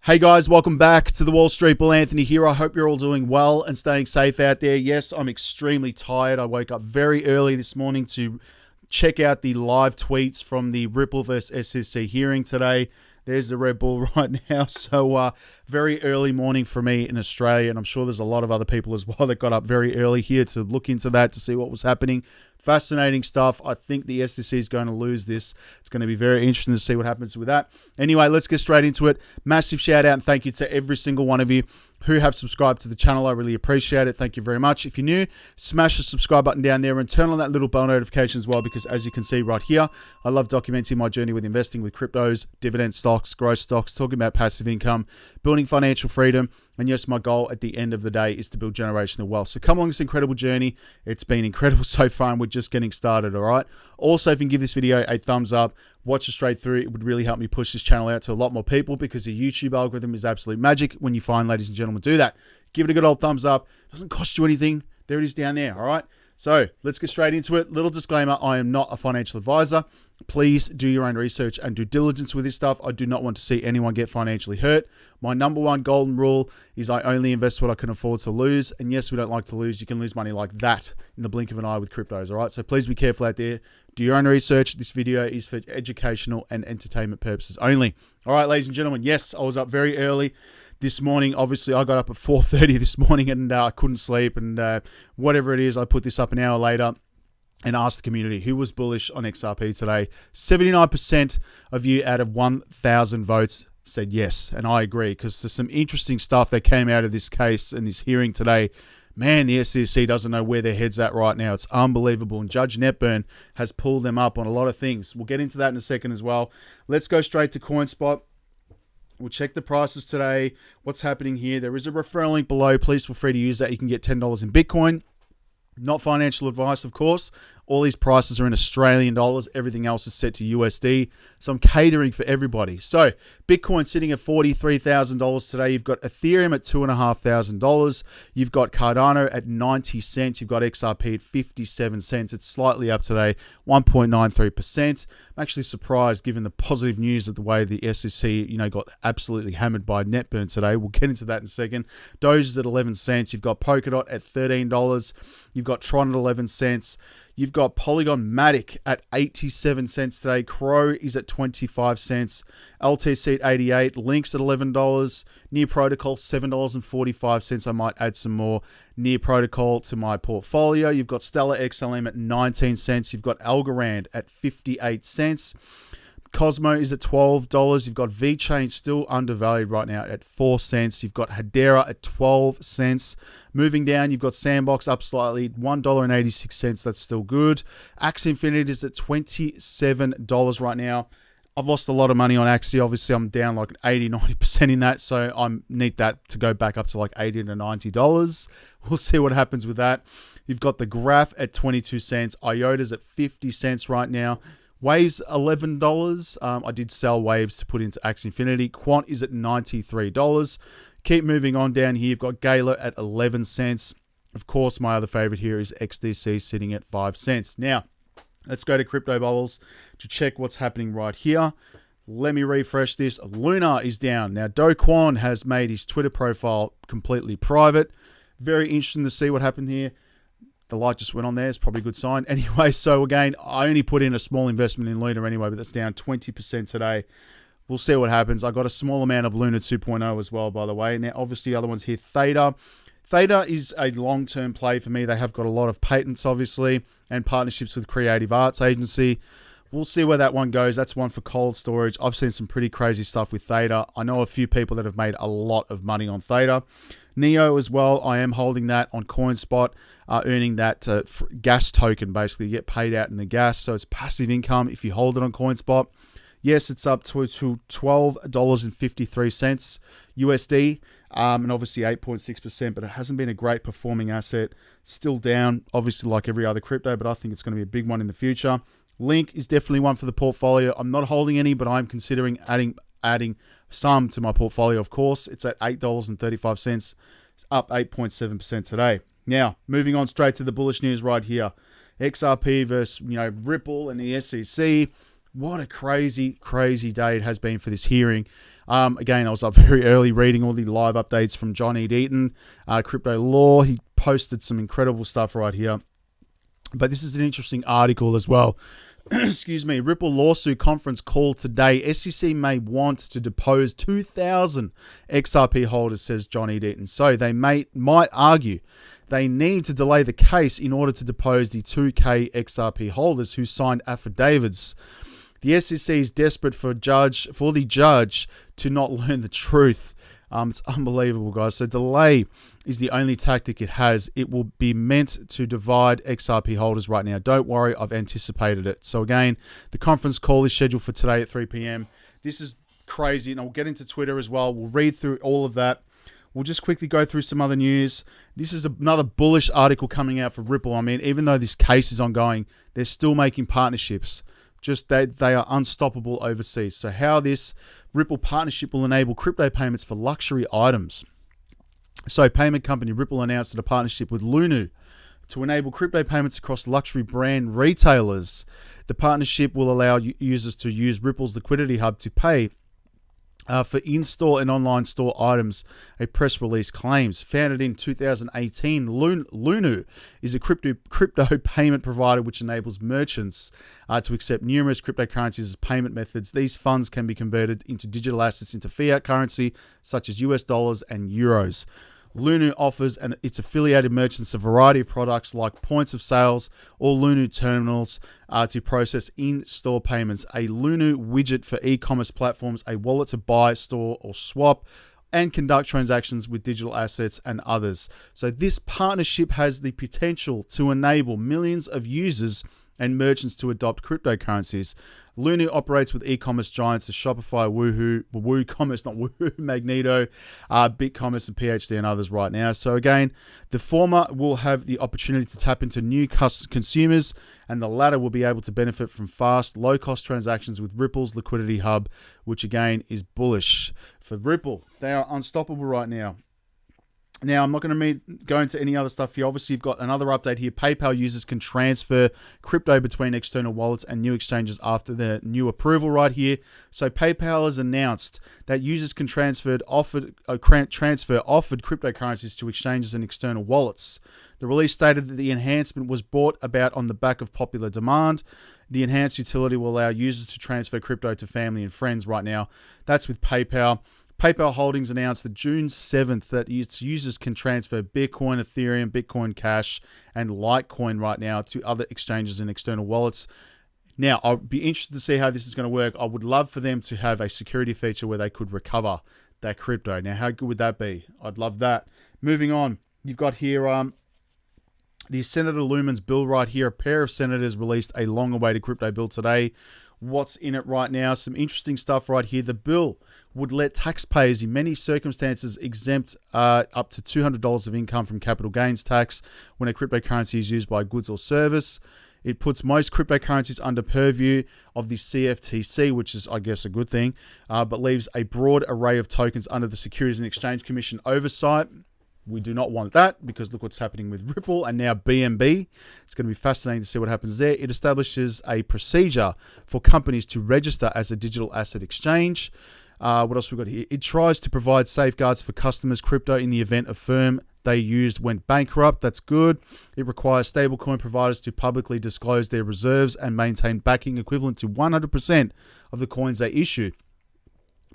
Hey guys, welcome back to the Wall Street Bull. Anthony here. I hope you're all doing well and staying safe out there. Yes, I'm extremely tired. I woke up very early this morning to check out the live tweets from the Ripple versus SEC hearing today. There's the Red Bull right now. So very early morning for me in Australia, and I'm sure there's a lot of other people as well that got up very early here to look into that, to see what was happening. Fascinating stuff. I think the SEC is going to lose this. It's going to be very interesting to see what happens with that. Anyway, let's get straight into it. Massive shout out and thank you to every single one of you who have subscribed to the channel. I really appreciate it. Thank you very much. If you're new, smash the subscribe button down there and turn on that little bell notification as well, because as you can see right here, I love documenting my journey with investing with cryptos, dividend stocks, growth stocks, talking about passive income, building financial freedom. And yes, my goal at the end of the day is to build generational wealth. So come along this incredible journey. It's been incredible so far, and we're just getting started, all right? Also, if you can give this video a thumbs up, watch it straight through, it would really help me push this channel out to a lot more people, because the YouTube algorithm is absolute magic when you find, ladies and gentlemen, do that. Give it a good old thumbs up. It doesn't cost you anything. There it is down there, all right? So let's get straight into it. Little disclaimer, I am not a financial advisor. Please do your own research and due diligence with this stuff. I do not want to see anyone get financially hurt. My number one golden rule is I only invest what I can afford to lose. And yes, we don't like to lose. You can lose money like that in the blink of an eye with cryptos, all right? So please be careful out there. Do your own research. This video is for educational and entertainment purposes only. All right, ladies and gentlemen, yes, I was up very early this morning. Obviously, I got up at 4:30 this morning and I couldn't sleep. And whatever it is, I put this up an hour later and asked the community who was bullish on XRP today. 79% of you out of 1,000 votes said yes. And I agree, because there's some interesting stuff that came out of this case and this hearing today. Man, the SEC doesn't know where their head's at right now. It's unbelievable. And Judge Netburn has pulled them up on a lot of things. We'll get into that in a second as well. Let's go straight to Coinspot. We'll check the prices today. What's happening here? There is a referral link below. Please feel free to use that. You can get $10 in Bitcoin. Not financial advice, of course. All these prices are in Australian dollars. Everything else is set to USD. So I'm catering for everybody. So Bitcoin sitting at $43,000 today. You've got Ethereum at $2,500. You've got Cardano at 90 cents. You've got XRP at 57 cents. It's slightly up today, 1.93%. I'm actually surprised given the positive news of the way the SEC, got absolutely hammered by Netburn today. We'll get into that in a second. Doge is at 11 cents. You've got Polkadot at $13. You've got Tron at 11 cents. You've got Polygon Matic at 87 cents today. Crow is at 25 cents. LTC at 88. Lynx at $11. Near Protocol, $7.45. I might add some more Near Protocol to my portfolio. You've got Stellar XLM at 19 cents. You've got Algorand at 58 cents. Cosmo is at $12. You've got VeChain still undervalued right now at 4 cents. You've got Hedera at 12 cents. Moving down, you've got Sandbox up slightly, $1.86. That's still good. Axie Infinity is at $27 right now. I've lost a lot of money on Axie. Obviously, I'm down like 80-90% in that, so I need that to go back up to like $80 to $90. We'll see what happens with that. You've got the Graph at 22 cents. IOTA's at 50 cents right now. Waves, $11. I did sell Waves to put into Axie Infinity. Quant is at $93. Keep moving on down here. You've got Gala at 11 cents. Of course, my other favorite here is XDC sitting at 5 cents. Now, let's go to Crypto Bubbles to check what's happening right here. Let me refresh this. Luna is down. Now, Do Kwon has made his Twitter profile completely private. Very interesting to see what happened here. The light just went on there. It's probably a good sign. Anyway, so again, I only put in a small investment in Luna anyway, but that's down 20% today. We'll see what happens. I got a small amount of Luna 2.0 as well, by the way. Now, obviously, the other ones here, Theta. Theta is a long-term play for me. They have got a lot of patents, obviously, and partnerships with Creative Arts Agency. We'll see where that one goes. That's one for cold storage. I've seen some pretty crazy stuff with Theta. I know a few people that have made a lot of money on Theta. Neo as well, I am holding that on Coinspot, earning that gas token, basically. You get paid out in the gas, so it's passive income if you hold it on Coinspot. Yes, it's up to $12.53 USD, and obviously 8.6%, but it hasn't been a great performing asset. Still down, obviously, like every other crypto, but I think it's going to be a big one in the future. Link is definitely one for the portfolio. I'm not holding any, but I'm considering adding some to my portfolio, of course. It's at $8.35. It's up 8.7% today. Now, moving on straight to the bullish news right here. XRP versus, Ripple and the SEC. What a crazy, crazy day it has been for this hearing. Again, I was up very early reading all the live updates from John E. Deaton, Crypto Law. He posted some incredible stuff right here. But this is an interesting article as well. Excuse me. Ripple lawsuit conference call today. SEC may want to depose 2,000 XRP holders, says John E. Deaton. So they might argue they need to delay the case in order to depose the 2K XRP holders who signed affidavits. The SEC is desperate for the judge to not learn the truth. It's unbelievable, guys. So delay is the only tactic it has. It will be meant to divide XRP holders right now. Don't worry, I've anticipated it. So again, the conference call is scheduled for today at 3 p.m. This is crazy, and I'll get into Twitter as well. We'll read through all of that. We'll just quickly go through some other news. This is another bullish article coming out for Ripple. I mean, even though this case is ongoing, they're still making partnerships. Just they are unstoppable overseas. So how this Ripple partnership will enable crypto payments for luxury items. So payment company Ripple announced a partnership with Lunu to enable crypto payments across luxury brand retailers. The partnership will allow users to use Ripple's liquidity hub to pay for in-store and online store items, a press release claims. Founded in 2018, Lunu is a crypto payment provider which enables merchants to accept numerous cryptocurrencies as payment methods. These funds can be converted into digital assets into fiat currency, such as US dollars and euros. Lunu offers its affiliated merchants a variety of products like points of sales or Lunu terminals to process in-store payments, a Lunu widget for e-commerce platforms, a wallet to buy, store, or swap, and conduct transactions with digital assets and others. So this partnership has the potential to enable millions of users and merchants to adopt cryptocurrencies. Lunu operates with e-commerce giants as Shopify, Magneto, BitCommerce, and PhD, and others right now. So again, the former will have the opportunity to tap into new consumers, and the latter will be able to benefit from fast, low-cost transactions with Ripple's liquidity hub, which again is bullish for Ripple. They are unstoppable right now. Now, I'm not going to go into any other stuff here. Obviously, you've got another update here. PayPal users can transfer crypto between external wallets and new exchanges after the new approval right here. So PayPal has announced that users can transfer offered cryptocurrencies to exchanges and external wallets. The release stated that the enhancement was brought about on the back of popular demand. The enhanced utility will allow users to transfer crypto to family and friends right now. That's with PayPal. PayPal Holdings announced that June 7th that its users can transfer Bitcoin, Ethereum, Bitcoin Cash, and Litecoin right now to other exchanges and external wallets. Now, I'll be interested to see how this is going to work. I would love for them to have a security feature where they could recover that crypto. Now, how good would that be? I'd love that. Moving on, you've got here the Senator Lumen's bill right here. A pair of senators released a long-awaited crypto bill today. What's in it right now? Some interesting stuff right here. The bill would let taxpayers in many circumstances exempt up to $200 of income from capital gains tax when a cryptocurrency is used by a goods or service. It puts most cryptocurrencies under purview of the CFTC, which is, I guess, a good thing, but leaves a broad array of tokens under the Securities and Exchange Commission oversight. We do not want that because look what's happening with Ripple and now BNB. It's going to be fascinating to see what happens there. It establishes a procedure for companies to register as a digital asset exchange. What else we got here? It tries to provide safeguards for customers' crypto in the event a firm they used went bankrupt. That's good. It requires stablecoin providers to publicly disclose their reserves and maintain backing equivalent to 100% of the coins they issue.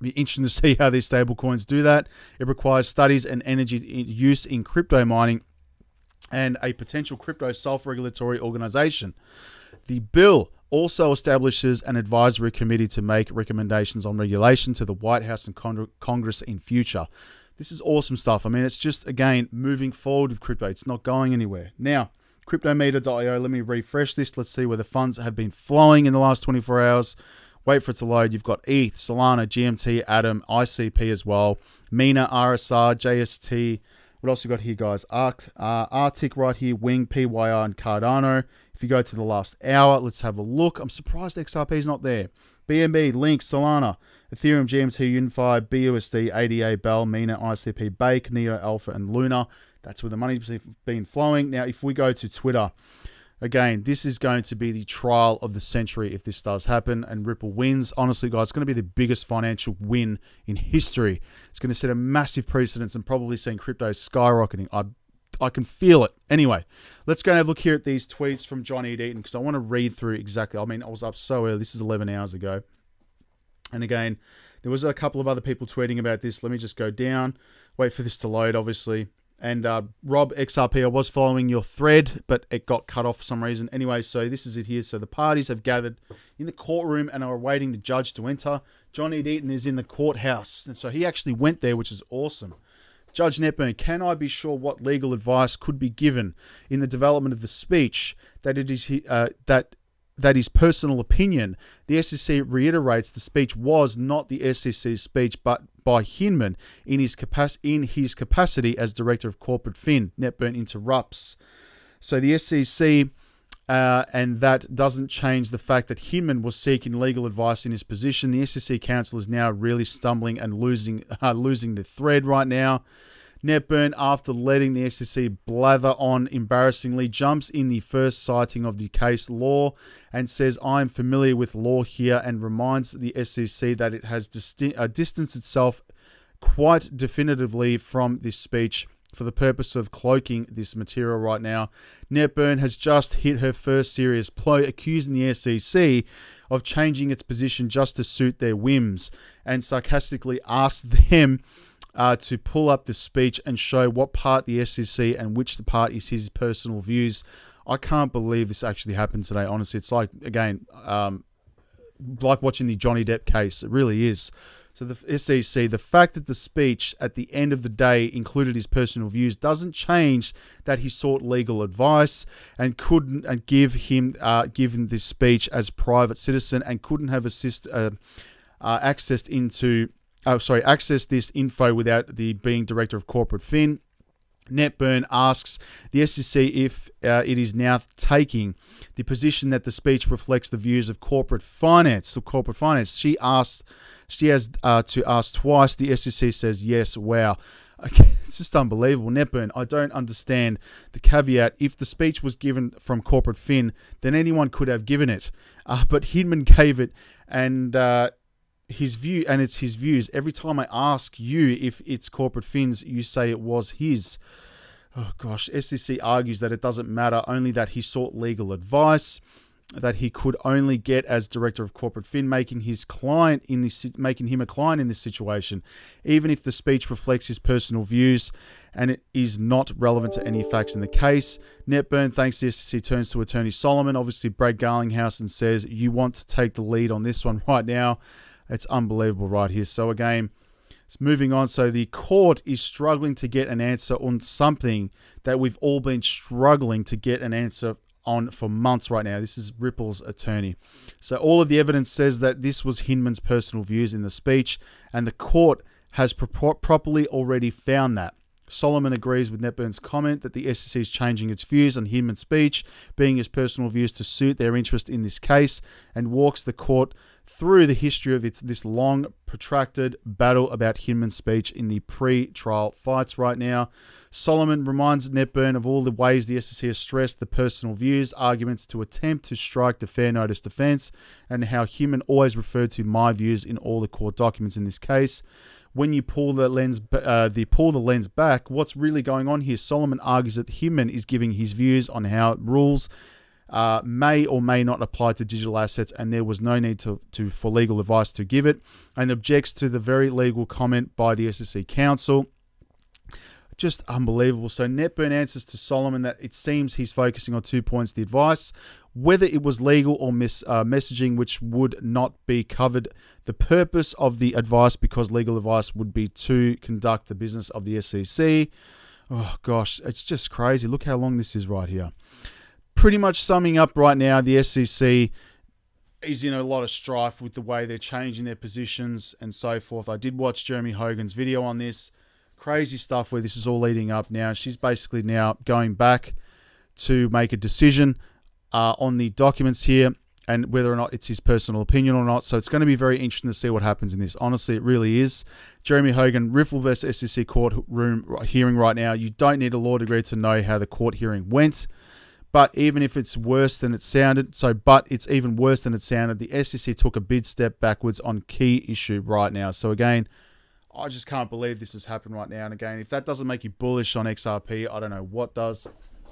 Be interesting to see how these stablecoins do that. It requires studies and energy use in crypto mining and a potential crypto self-regulatory organization. The bill also establishes an advisory committee to make recommendations on regulation to the White House and Congress in future. This is awesome stuff. I mean, it's just, again, moving forward with crypto. It's not going anywhere. Now, Cryptometer.io, let me refresh this. Let's see where the funds have been flowing in the last 24 hours. Wait for it to load. You've got ETH, Solana, GMT, Atom, ICP as well, Mina, RSR, JST. What else we got here, guys? Arctic right here, Wing, PYR, and Cardano. If you go to the last hour, let's have a look. I'm surprised XRP is not there. BNB, Link, Solana, Ethereum, GMT, Unify, BUSD, ADA, Bell, Mina, ICP, Bake, Neo, Alpha, and Luna. That's where the money's been flowing. Now, if we go to Twitter, Again, this is going to be the trial of the century if this does happen and Ripple wins. Honestly, guys, it's going to be the biggest financial win in history. It's going to set a massive precedence and probably seen crypto skyrocketing. I can feel it. Anyway, let's go and have a look here at these tweets from Johnny Deaton because I want to read through exactly. I mean, I was up so early. This is 11 hours ago. And again, there was a couple of other people tweeting about this. Let me just go down. Wait for this to load, obviously. And Rob XRP, I was following your thread, but it got cut off for some reason. Anyway, so this is it here. So the parties have gathered in the courtroom and are awaiting the judge to enter. Johnny Deaton is in the courthouse. And so he actually went there, which is awesome. Judge Netburn, can I be sure what legal advice could be given in the development of the speech that it is that is personal opinion? The SEC reiterates the speech was not the SEC's speech, but by Hinman in his capacity as Director of Corporate Fin. Netburn interrupts. So the SEC, and that doesn't change the fact that Hinman was seeking legal advice in his position. The SEC Council is now really stumbling and losing the thread right now. Netburn, after letting the SEC blather on embarrassingly, jumps in the first citing of the case law and says, I'm familiar with law here, and reminds the SEC that it has distanced itself quite definitively from this speech for the purpose of cloaking this material right now. Netburn has just hit her first serious blow, accusing the SEC of changing its position just to suit their whims, and sarcastically asked them to pull up the speech and show what part the SEC and which part is his personal views. I can't believe this actually happened today. Honestly, it's like, again, like watching the Johnny Depp case. It really is. So the SEC, the fact that the speech at the end of the day included his personal views doesn't change that he sought legal advice and couldn't give him given this speech as private citizen and couldn't have access this info without the being Director of Corporate Fin. Netburn asks the SEC if it is now taking the position that the speech reflects the views of corporate finance. She has to ask twice. The SEC says yes. Wow. Okay, it's just unbelievable. Netburn, I don't understand the caveat. If the speech was given from Corporate Fin, then anyone could have given it. But Hinman gave it, and his view, and it's his views. Every time I ask you if it's Corporate Fin's, you say it was his. Oh gosh, SEC argues that it doesn't matter, only that he sought legal advice that he could only get as Director of Corporate Fin, making him a client in this situation, even if the speech reflects his personal views and it is not relevant to any facts in the case. Netburn thanks the SEC, turns to Attorney Solomon, obviously Brad Garlinghouse, and says, you want to take the lead on this one right now. It's unbelievable right here. So again, it's moving on. So the court is struggling to get an answer on something that we've all been struggling to get an answer on for months right now. This is Ripple's attorney. So all of the evidence says that this was Hinman's personal views in the speech, and the court has properly already found that. Solomon agrees with Netburn's comment that the SEC is changing its views on Hinman's speech, being his personal views to suit their interest in this case, and walks the court through the history of this long, protracted battle about Hinman's speech in the pre-trial fights right now. Solomon reminds Netburn of all the ways the SEC has stressed the personal views arguments to attempt to strike the fair notice defense, and how Hinman always referred to my views in all the court documents in this case. When you pull the lens back, what's really going on here? Solomon argues that Hinman is giving his views on how rules may or may not apply to digital assets, and there was no need for legal advice to give it, and objects to the very legal comment by the SEC counsel. Just unbelievable. So Netburn answers to Solomon that it seems he's focusing on 2 points: the advice, whether it was legal or messaging, which would not be covered. The purpose of the advice, because legal advice would be to conduct the business of the SEC. Oh gosh, it's just crazy. Look how long this is right here. Pretty much summing up right now, the SEC is in a lot of strife with the way they're changing their positions and so forth. I did watch Jeremy Hogan's video on this. Crazy stuff where this is all leading up now. She's basically now going back to make a decision on the documents here and whether or not it's his personal opinion or not. So it's going to be very interesting to see what happens in this. Honestly, it really is. Jeremy Hogan, Riffle vs. SEC courtroom hearing right now. You don't need a law degree to know how the court hearing went. But even if it's worse than it sounded, it's even worse than it sounded, the SEC took a big step backwards on key issue right now. So again, I just can't believe this has happened right now. And again, if that doesn't make you bullish on XRP, I don't know what does.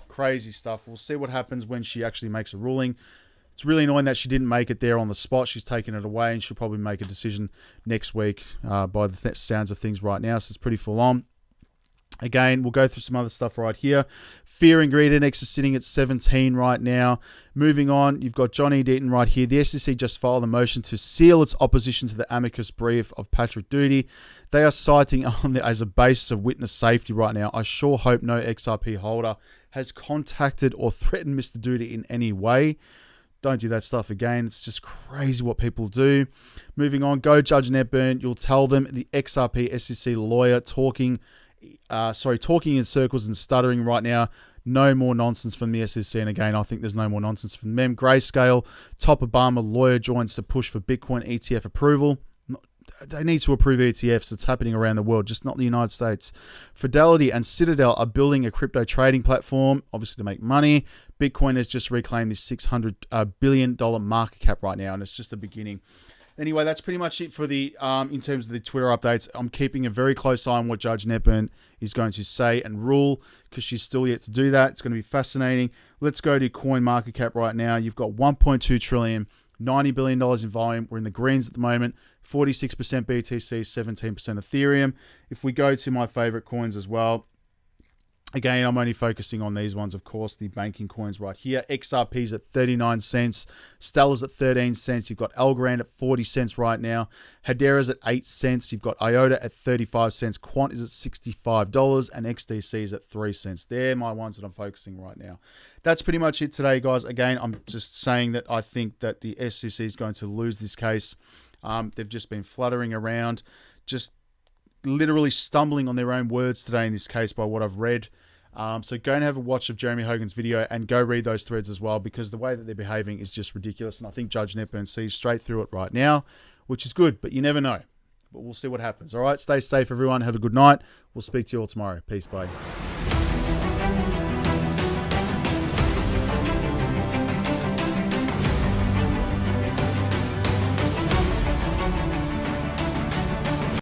Crazy stuff. We'll see what happens when she actually makes a ruling. It's really annoying that she didn't make it there on the spot. She's taken it away, and she'll probably make a decision next week by the sounds of things right now. So it's pretty full on. Again, we'll go through some other stuff right here. Fear and Greed Index is sitting at 17 right now. Moving on, you've got Johnny Deaton right here. The SEC just filed a motion to seal its opposition to the amicus brief of Patrick Doody. They are citing on as a basis of witness safety right now. I sure hope no XRP holder has contacted or threatened Mr. Doody in any way. Don't do that stuff again. It's just crazy what people do. Moving on, go Judge Netburn. You'll tell them the XRP SEC lawyer talking in circles and stuttering right now. No more nonsense from the SEC. And again, I think there's no more nonsense from them. Grayscale, top Obama lawyer joins to push for Bitcoin ETF approval. They need to approve ETFs. It's happening around the world, just not the United States. Fidelity and Citadel are building a crypto trading platform, obviously to make money. Bitcoin has just reclaimed this $600 billion market cap right now, and it's just the beginning. Anyway, that's pretty much it for the in terms of the Twitter updates. I'm keeping a very close eye on what Judge Netburn is going to say and rule, because she's still yet to do that. It's going to be fascinating. Let's go to coin market cap right now. You've got 1.2 trillion, $90 billion in volume. We're in the greens at the moment. 46% BTC, 17% Ethereum. If we go to my favorite coins as well, again, I'm only focusing on these ones, of course, the banking coins right here. XRP's at 39 cents. Stella's at 13 cents. You've got Algorand at 40 cents right now. Hedera's at 8 cents. You've got IOTA at 35 cents. Quant is at $65. And XDC is at 3 cents. They're my ones that I'm focusing right now. That's pretty much it today, guys. Again, I'm just saying that I think that the SEC is going to lose this case. They've just been fluttering around, just literally stumbling on their own words today in this case by what I've read. So go and have a watch of Jeremy Hogan's video and go read those threads as well, because the way that they're behaving is just ridiculous. And I think Judge Netburn sees straight through it right now, which is good, but you never know. But we'll see what happens. All right, stay safe, everyone. Have a good night. We'll speak to you all tomorrow. Peace, bye.